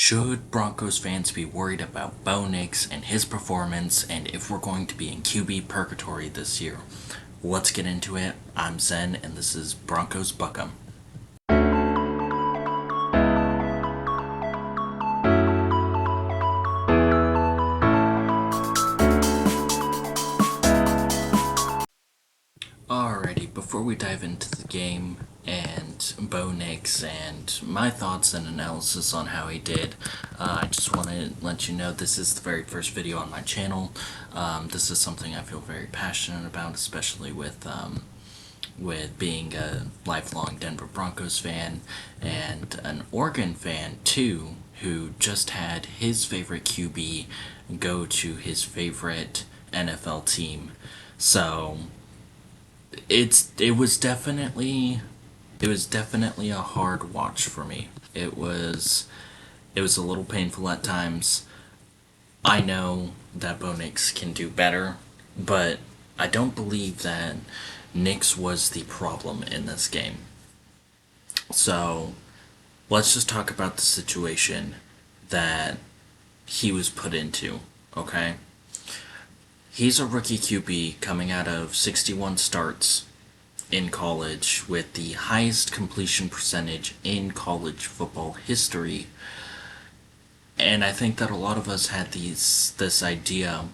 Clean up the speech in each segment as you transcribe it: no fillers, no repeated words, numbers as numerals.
Should Broncos fans be worried about Bo Nix and his performance and if we're going to be in QB Purgatory this year? Let's get into it. I'm Zen and this is Broncos Buckham. Alrighty, before we dive into the game and Bo Nix and my thoughts and analysis on how he did, I just want to let you know this is the very first video on my channel. This is something I feel very passionate about, especially with being a lifelong Denver Broncos fan and an Oregon fan too, who just had his favorite QB go to his favorite NFL team. So it was definitely a hard watch for me. It was a little painful at times. I know that Bo Nix can do better, but I don't believe that Nix was the problem in this game. So let's just talk about the situation that he was put into, okay? He's a rookie QB coming out of 61 starts in college with the highest completion percentage in college football history. And I think that a lot of us had this idea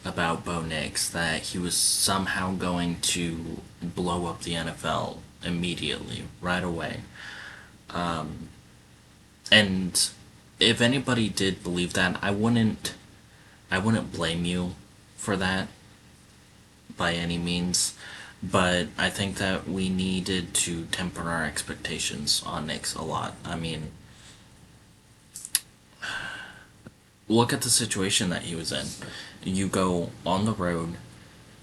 about Bo Nix that he was somehow going to blow up the NFL immediately, right away. And if anybody did believe that, I wouldn't blame you for that by any means, but I think that we needed to temper our expectations on Nix a lot. I mean, look at the situation that he was in. You go on the road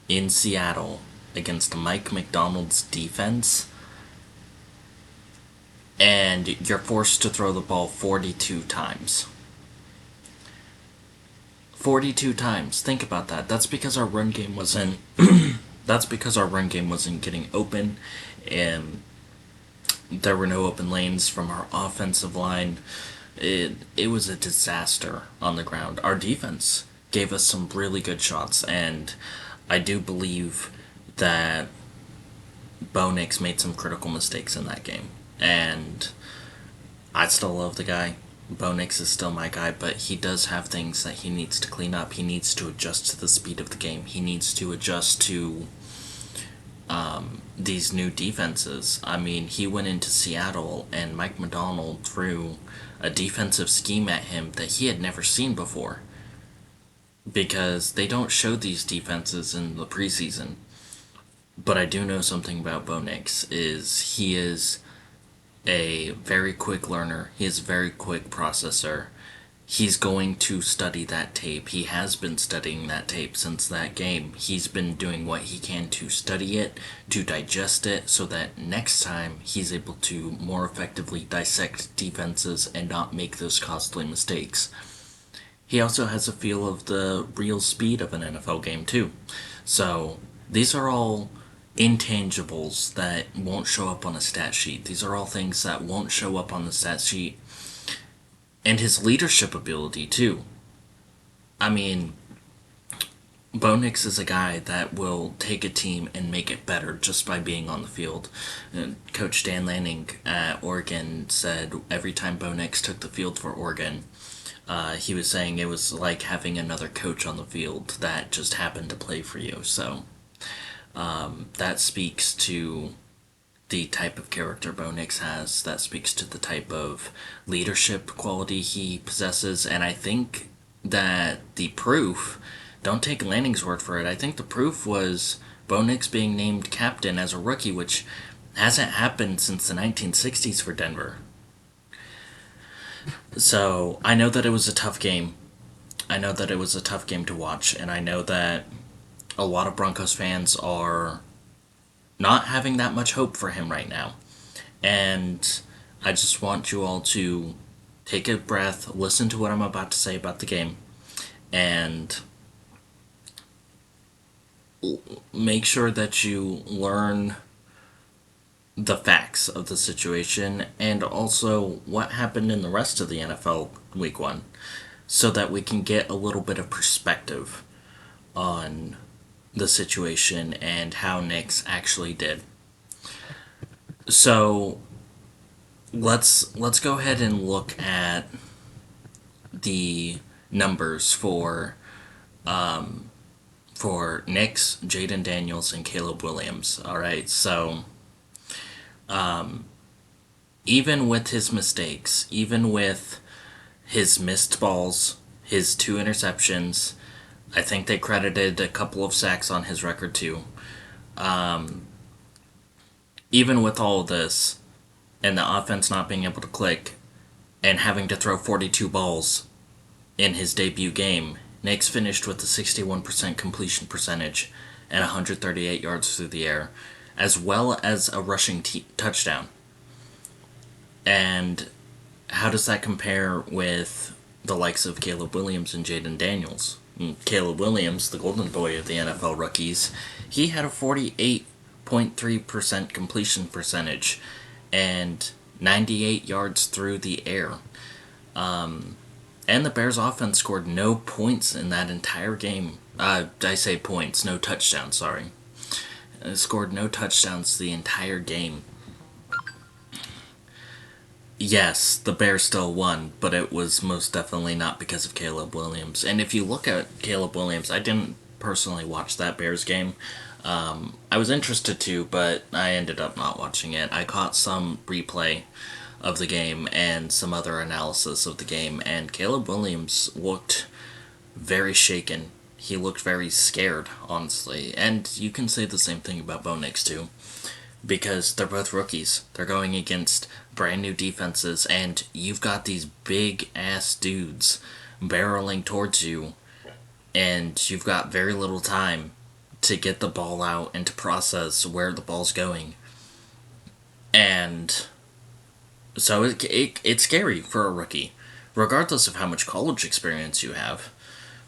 in Seattle against Mike McDonald's defense, and you're forced to throw the ball 42 times. 42 times. Think about that. That's because our run game wasn't that's because our run game wasn't getting open, and there were no open lanes from our offensive line. It was a disaster on the ground. Our defense gave us some really good shots, and I do believe that Bo Nix made some critical mistakes in that game. And I still love the guy. Bo Nix is still my guy, but he does have things that he needs to clean up. He needs to adjust to the speed of the game. He needs to adjust to these new defenses. I mean, he went into Seattle and Mike McDonald threw a defensive scheme at him that he had never seen before, because they don't show these defenses in the preseason. But I do know something about Bo Nix is he is a very quick learner. He is a very quick processor. He's going to study that tape. He has been studying that tape since that game. He's been doing what he can to study it, to digest it, so that next time he's able to more effectively dissect defenses and not make those costly mistakes. He also has a feel of the real speed of an NFL game, too. So, these are all intangibles that won't show up on a stat sheet. These are all things that won't show up on the stat sheet. And his leadership ability, too. I mean, Bo Nix is a guy that will take a team and make it better just by being on the field. Coach Dan Lanning at Oregon said every time Bo Nix took the field for Oregon, he was saying it was like having another coach on the field that just happened to play for you. So that speaks to the type of character Bo Nix has. That speaks to the type of leadership quality he possesses. And I think that the proof, don't take Lanning's word for it, I think the proof was Bo Nix being named captain as a rookie, which hasn't happened since the 1960s for Denver. So I know that it was a tough game. I know that it was a tough game to watch, and I know that a lot of Broncos fans are not having that much hope for him right now. And I just want you all to take a breath, listen to what I'm about to say about the game, and make sure that you learn the facts of the situation and also what happened in the rest of the NFL week 1 so that we can get a little bit of perspective on the situation and how Nix actually did. So let's go ahead and look at the numbers for Nix, Jaden Daniels, and Caleb Williams. All right, so even with his mistakes, even with his missed balls, his 2 interceptions, I think they credited a couple of sacks on his record too. Even with all of this, and the offense not being able to click, and having to throw 42 balls in his debut game, Nix finished with a 61% completion percentage and 138 yards through the air, as well as a rushing touchdown. And how does that compare with the likes of Caleb Williams and Jaden Daniels? Caleb Williams, the golden boy of the NFL rookies, he had a 48.3% completion percentage and 98 yards through the air. And the Bears offense scored no points in that entire game. I say points, no touchdowns, sorry. Scored no touchdowns the entire game. Yes, the Bears still won, but it was most definitely not because of Caleb Williams. And if you look at Caleb Williams, I didn't personally watch that Bears game. I was interested to, but I ended up not watching it. I caught some replay of the game and some other analysis of the game, and Caleb Williams looked very shaken. He looked very scared, honestly. And you can say the same thing about Bo Nix, too. Because they're both rookies. They're going against brand new defenses, and you've got these big ass dudes barreling towards you, and you've got very little time to get the ball out and to process where the ball's going. And so it's scary for a rookie, regardless of how much college experience you have,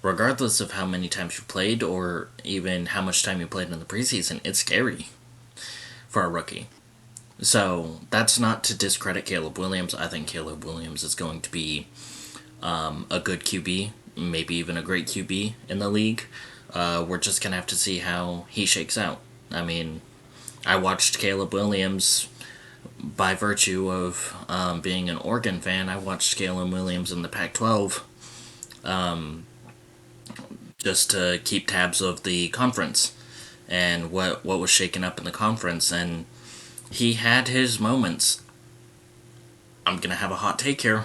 regardless of how many times you played, or even how much time you played in the preseason. It's scary for a rookie. So that's not to discredit Caleb Williams. I think Caleb Williams is going to be a good QB, maybe even a great QB in the league. We're just going to have to see how he shakes out. I mean, I watched Caleb Williams by virtue of being an Oregon fan. I watched Caleb Williams in the Pac-12 just to keep tabs of the conference and what was shaking up in the conference, and he had his moments. I'm going to have a hot take here.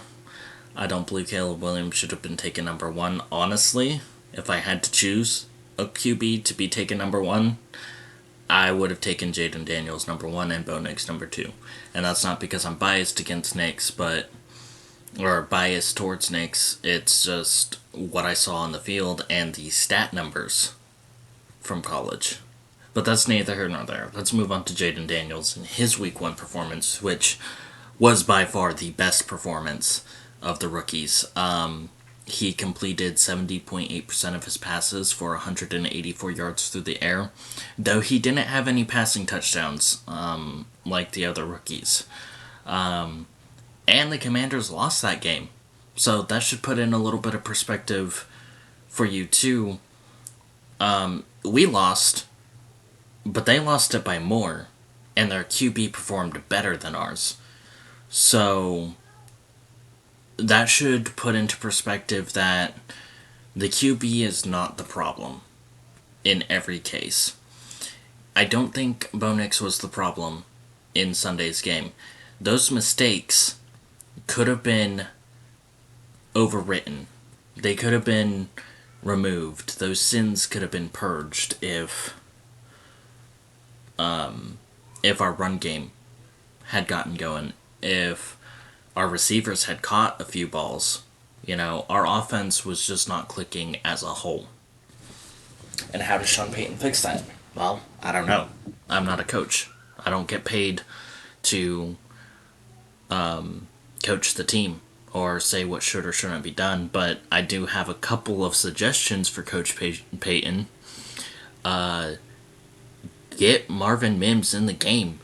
I don't believe Caleb Williams should have been taken number 1. Honestly, if I had to choose a QB to be taken number 1, I would have taken Jaden Daniels number 1 and Bo Nix number 2. And that's not because I'm biased against Nix, or biased towards Nix. It's just what I saw on the field and the stat numbers from college. But that's neither here nor there. Let's move on to Jaden Daniels and his week 1 performance, which was by far the best performance of the rookies. He completed 70.8% of his passes for 184 yards through the air, though he didn't have any passing touchdowns like the other rookies. And the Commanders lost that game. So that should put in a little bit of perspective for you too. We lost, but they lost it by more, and their QB performed better than ours. So that should put into perspective that the QB is not the problem in every case. I don't think Bo Nix was the problem in Sunday's game. Those mistakes could have been overwritten. They could have been removed. Those sins could have been purged if our run game had gotten going, if our receivers had caught a few balls. Our offense was just not clicking as a whole. And how does Sean Payton fix that? Well, I don't know. I'm not a coach. I don't get paid to coach the team or say what should or shouldn't be done, but I do have a couple of suggestions for Coach Payton. Get Marvin Mims in the game.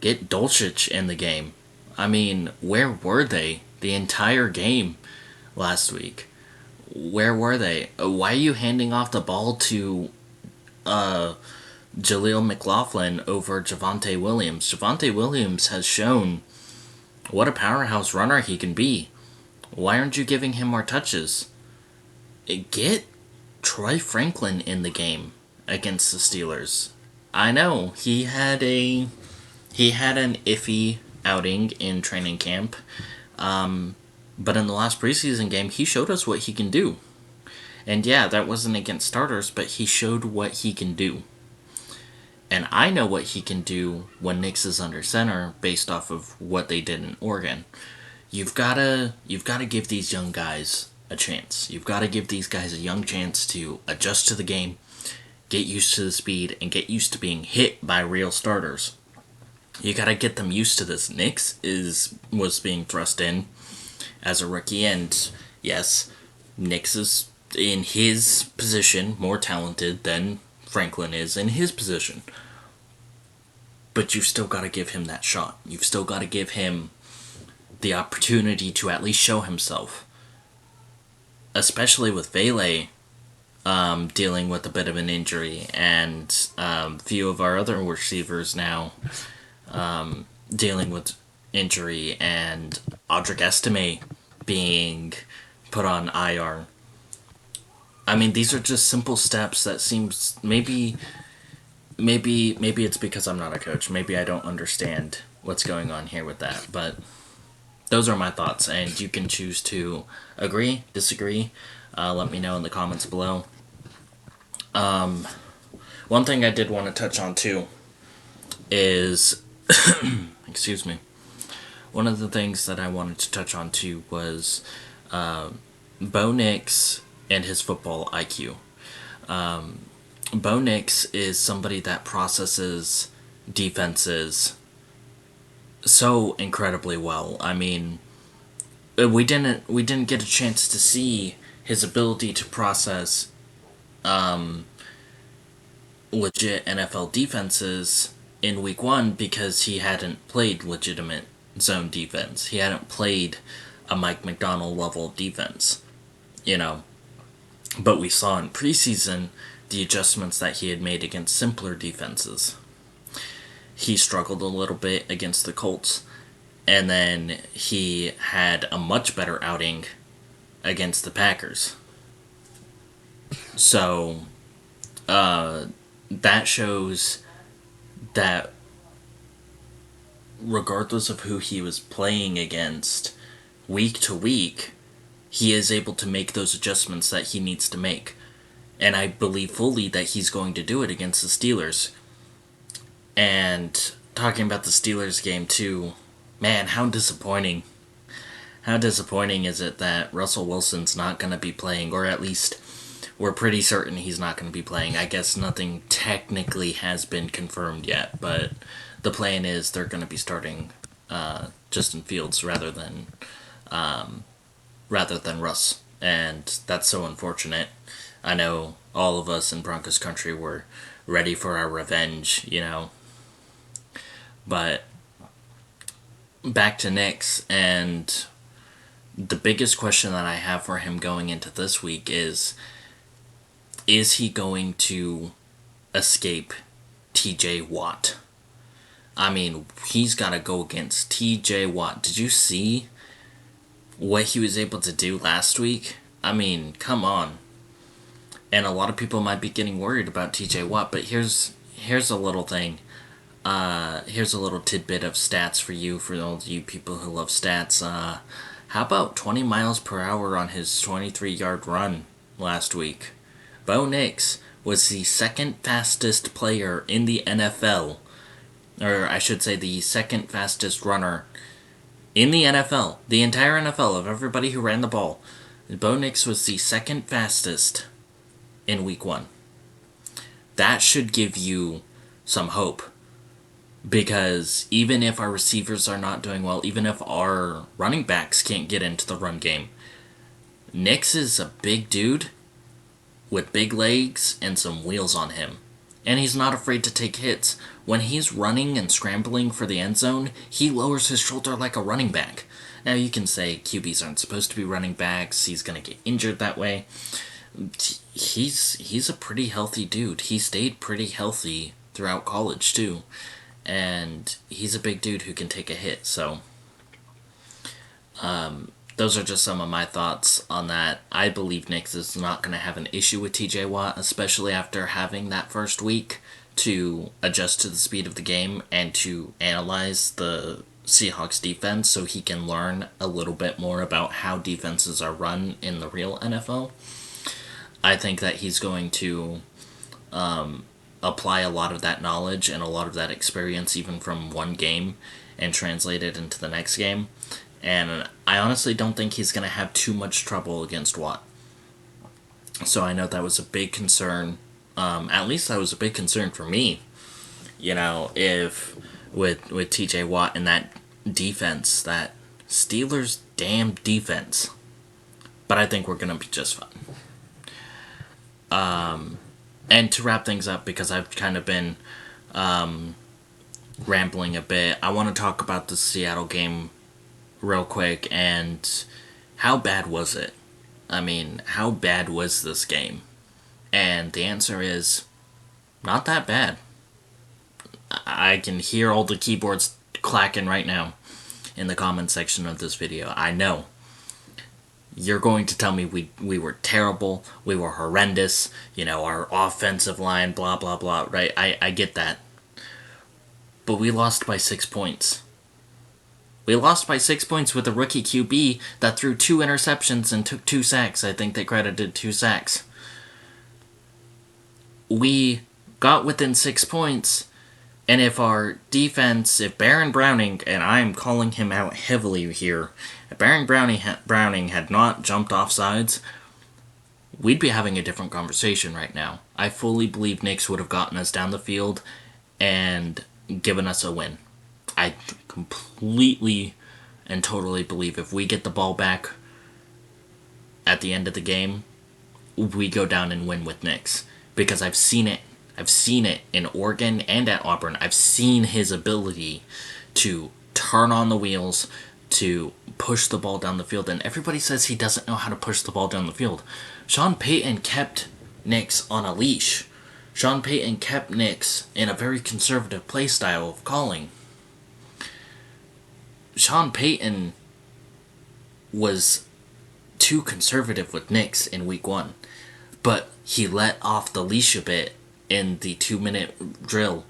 Get Dulcich in the game. I mean, where were they the entire game last week? Where were they? Why are you handing off the ball to Jaleel McLaughlin over Javonte Williams? Javonte Williams has shown what a powerhouse runner he can be. Why aren't you giving him more touches? Get Troy Franklin in the game against the Steelers. I know he had an iffy outing in training camp, but in the last preseason game, he showed us what he can do. And yeah, that wasn't against starters, but he showed what he can do. And I know what he can do when Nix is under center based off of what they did in Oregon. You've gotta give these young guys a chance. You've got to give these guys a young chance to adjust to the game, get used to the speed, and get used to being hit by real starters. You got to get them used to this. Nix was being thrust in as a rookie, and yes, Nix is in his position more talented than Franklin is in his position. But you've still got to give him that shot. You've still got to give him the opportunity to at least show himself. Especially with Vele dealing with a bit of an injury, and a few of our other receivers now dealing with injury, and Audric Estime being put on IR. I mean, these are just simple steps that seems maybe it's because I'm not a coach. Maybe I don't understand what's going on here with that, but those are my thoughts, and you can choose to agree, disagree. Let me know in the comments below. One thing I did want to touch on too is, excuse me. One of the things that I wanted to touch on too was Bo Nix and his football IQ. Bo Nix is somebody that processes defenses so incredibly well. I mean, we didn't get a chance to see his ability to process legit NFL defenses in week 1 because he hadn't played legitimate zone defense. He hadn't played a Mike McDonald level defense, But we saw in preseason the adjustments that he had made against simpler defenses. He struggled a little bit against the Colts, and then he had a much better outing against the Packers. So, that shows that regardless of who he was playing against, week to week, he is able to make those adjustments that he needs to make. And I believe fully that he's going to do it against the Steelers. And talking about the Steelers game too, man, how disappointing. How disappointing is it that Russell Wilson's not going to be playing, or at least we're pretty certain he's not going to be playing. I guess nothing technically has been confirmed yet, but the plan is they're going to be starting Justin Fields rather than Russ, and that's so unfortunate. I know all of us in Broncos country were ready for our revenge, But back to Nix, and the biggest question that I have for him going into this week is he going to escape TJ Watt? I mean, he's got to go against TJ Watt. Did you see what he was able to do last week? I mean, come on. And a lot of people might be getting worried about TJ Watt, but here's a little thing. Here's a little tidbit of stats for all you people who love stats. How about 20 miles per hour on his 23-yard run last week? Bo Nix was the second fastest player in the NFL, or I should say the second fastest runner in the NFL, the entire NFL of everybody who ran the ball. Bo Nix was the second fastest in week 1. That should give you some hope. Because even if our receivers are not doing well, even if our running backs can't get into the run game, Nix is a big dude with big legs and some wheels on him. and he's not afraid to take hits. When he's running and scrambling for the end zone, he lowers his shoulder like a running back. Now you can say QBs aren't supposed to be running backs, he's going to get injured that way. He's a pretty healthy dude. He stayed pretty healthy throughout college too. And he's a big dude who can take a hit, so those are just some of my thoughts on that. I believe Nix is not going to have an issue with TJ Watt, especially after having that first week to adjust to the speed of the game and to analyze the Seahawks defense so he can learn a little bit more about how defenses are run in the real NFL. I think that he's going to apply a lot of that knowledge and a lot of that experience even from one game and translate it into the next game. And I honestly don't think he's going to have too much trouble against Watt. So I know that was a big concern. At least that was a big concern for me. You know, if with TJ Watt and that defense, that Steelers damn defense. But I think we're going to be just fine. And to wrap things up, because I've kind of been rambling a bit, I want to talk about the Seattle game real quick, and how bad was it? I mean, how bad was this game? And the answer is, not that bad. I can hear all the keyboards clacking right now in the comment section of this video. I know. You're going to tell me we were terrible, we were horrendous, you know, our offensive line, blah, blah, blah, right? I get that. But we lost by 6 points. We lost by 6 points with a rookie QB that threw 2 interceptions and took 2 sacks. I think they credited 2 sacks. We got within 6 points, and if our defense, if Baron Browning, and I'm calling him out heavily here, if Baron Browning had not jumped off sides, we'd be having a different conversation right now. I fully believe Nix would have gotten us down the field and given us a win. I completely and totally believe if we get the ball back at the end of the game, we go down and win with Nix. Because I've seen it. I've seen it in Oregon and at Auburn. I've seen his ability to turn on the wheels, to push the ball down the field. And everybody says he doesn't know how to push the ball down the field. Sean Payton kept Nix on a leash. Sean Payton kept Nix in a very conservative play style of calling. Sean Payton was too conservative with Nix in week 1. But he let off the leash a bit in the 2-minute drill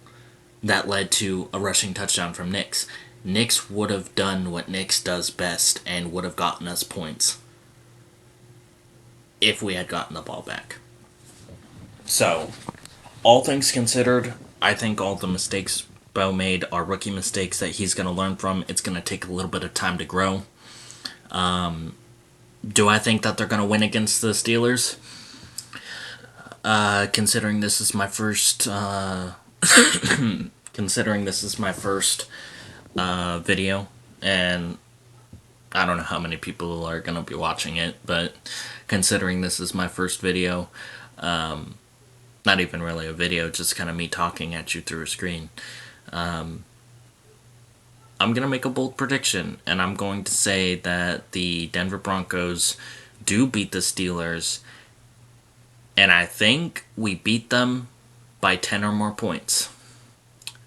that led to a rushing touchdown from Nix. Nix would have done what Nix does best and would have gotten us points if we had gotten the ball back. So, all things considered, I think all the mistakes Bo made are rookie mistakes that he's going to learn from. It's going to take a little bit of time to grow. Do I think that they're going to win against the Steelers? Considering this is my first video, and I don't know how many people are gonna be watching it, but considering this is my first video, not even really a video, just kind of me talking at you through a screen, I'm gonna make a bold prediction, and I'm going to say that the Denver Broncos do beat the Steelers. And I think we beat them by 10 or more points.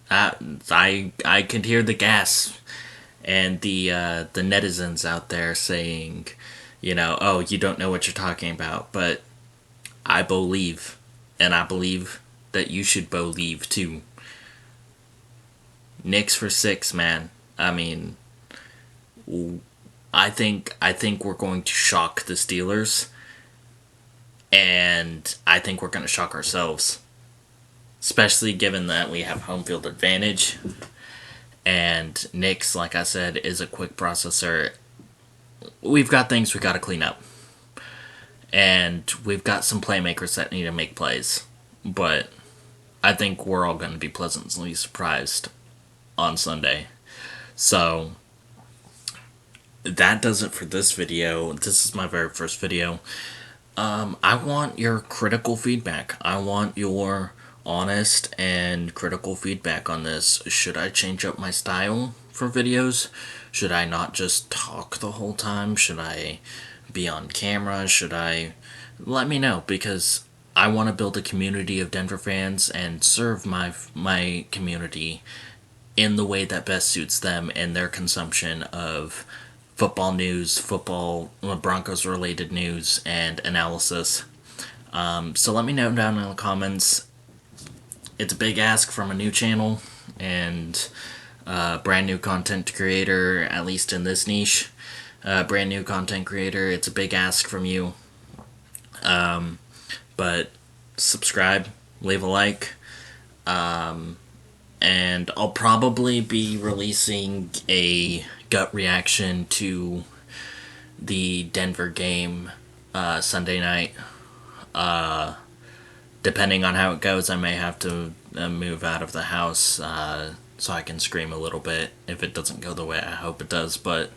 I could hear the gasp and the netizens out there saying, you know, oh, you don't know what you're talking about. But I believe, and I believe that you should believe too. Nix for 6, man. I mean, I think we're going to shock the Steelers. And I think we're going to shock ourselves. Especially given that we have home field advantage. And Nix, like I said, is a quick processor. We've got things we got to clean up. And we've got some playmakers that need to make plays. But I think we're all going to be pleasantly surprised on Sunday. So, that does it for this video. This is my very first video. I want your critical feedback. I want your honest and critical feedback on this. Should I change up my style for videos? Should I not just talk the whole time? Should I be on camera? Should I... Let me know, because I want to build a community of Denver fans and serve my community in the way that best suits them and their consumption of football news, football, Broncos related news, and analysis. So let me know down in the comments. It's a big ask from a new channel and brand new content creator, at least in this niche. Brand new content creator, it's a big ask from you. But subscribe, leave a like, and I'll probably be releasing a gut reaction to the Denver game Sunday night. Depending on how it goes, I may have to move out of the house so I can scream a little bit if it doesn't go the way I hope it does. But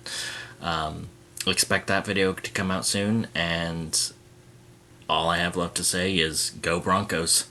expect that video to come out soon, and all I have left to say is go Broncos.